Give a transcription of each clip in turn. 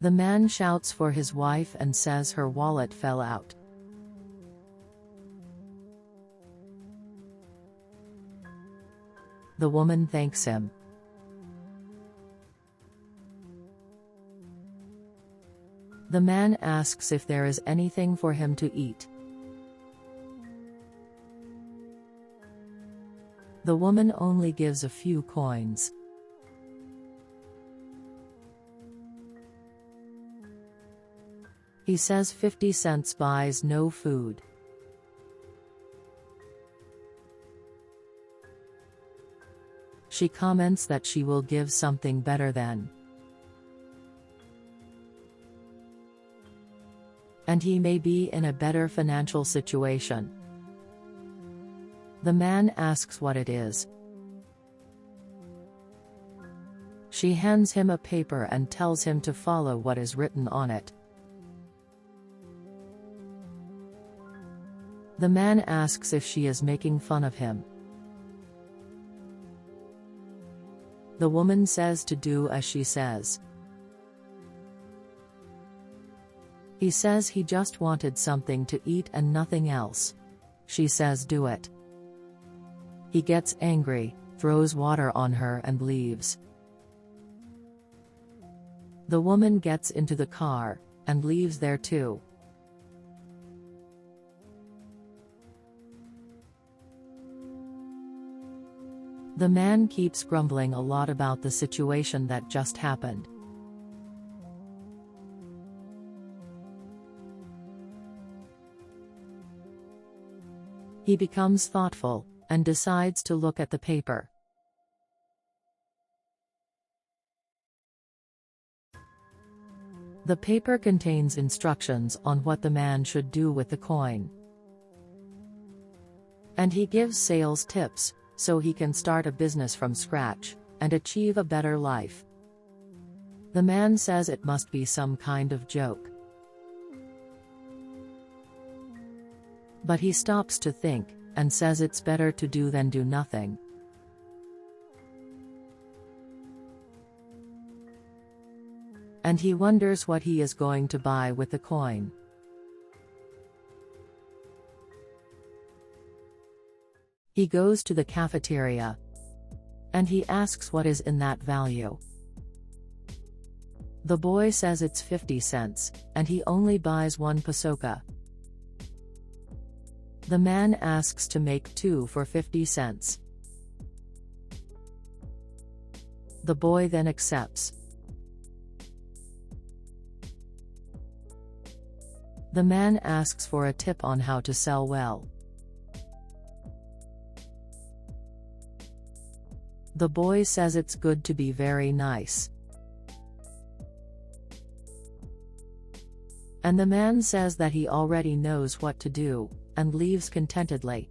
The man shouts for his wife and says her wallet fell out. The woman thanks him. The man asks if there is anything for him to eat. The woman only gives a few coins. He says 50 cents buys no food. She comments that she will give something better then. And he may be in a better financial situation. The man asks what it is. She hands him a paper and tells him to follow what is written on it. The man asks if she is making fun of him. The woman says to do as she says. He says he just wanted something to eat and nothing else. She says do it. He gets angry, throws water on her and leaves. The woman gets into the car, and leaves there too. The man keeps grumbling a lot about the situation that just happened. He becomes thoughtful, and decides to look at the paper. The paper contains instructions on what the man should do with the coin. And he gives sales tips, so he can start a business from scratch, and achieve a better life. The man says it must be some kind of joke. But he stops to think, and says it's better to do than do nothing. And he wonders what he is going to buy with the coin. He goes to the cafeteria. And he asks what is in that value. The boy says it's 50 cents, and he only buys 1 pasoka. The man asks to make 2 for 50 cents. The boy then accepts. The man asks for a tip on how to sell well. The boy says it's good to be very nice. And the man says that he already knows what to do, and leaves contentedly.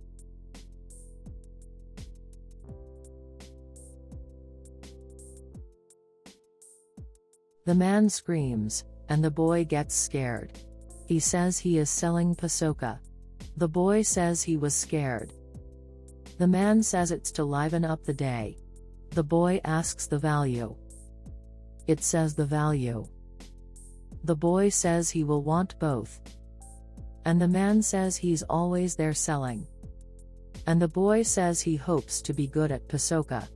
The man screams, and the boy gets scared. He says he is selling pasoka. The boy says he was scared. The man says it's to liven up the day. The boy asks the value. It says the value. The boy says he will want both. And the man says he's always there selling. And the boy says he hopes to be good at pasoka.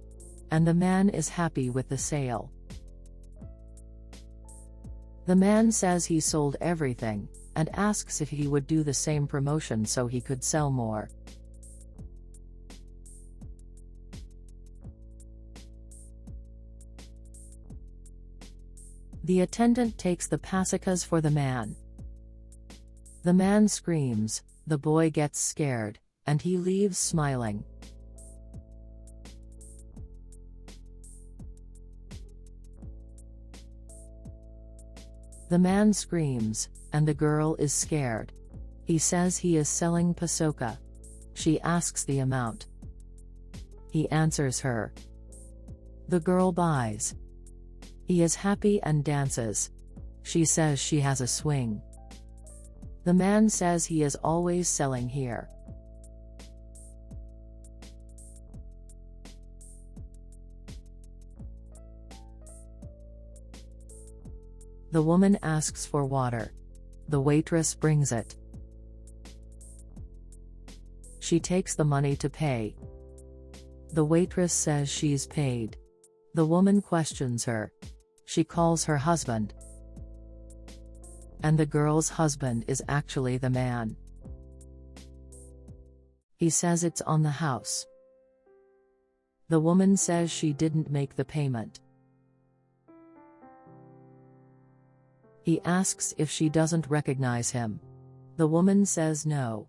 And the man is happy with the sale. The man says he sold everything, and asks if he would do the same promotion so he could sell more. The attendant takes the pasokas for the man. The man screams, the boy gets scared, and he leaves smiling. The man screams, and the girl is scared. He says he is selling pasoka. She asks the amount. He answers her. The girl buys. He is happy and dances. She says she has a swing. The man says he is always selling here. The woman asks for water. The waitress brings it. She takes the money to pay. The waitress says she's paid. The woman questions her. She calls her husband. And the girl's husband is actually the man. He says it's on the house. The woman says she didn't make the payment. He asks if she doesn't recognize him. The woman says no.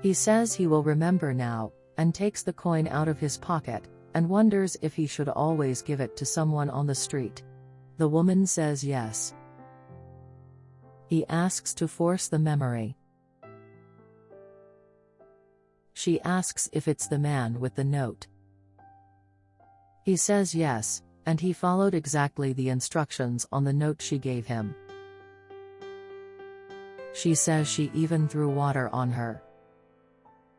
He says he will remember now, and takes the coin out of his pocket, and wonders if he should always give it to someone on the street. The woman says yes. He asks to force the memory. She asks if it's the man with the note. He says yes, and he followed exactly the instructions on the note she gave him. She says she even threw water on her.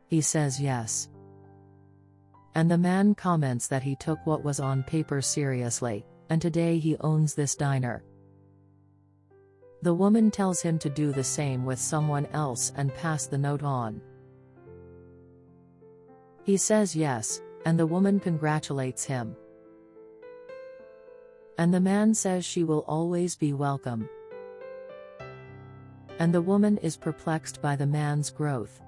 He says yes. And the man comments that he took what was on paper seriously, and today he owns this diner. The woman tells him to do the same with someone else and pass the note on. He says yes, and the woman congratulates him. And the man says she will always be welcome. And the woman is perplexed by the man's growth.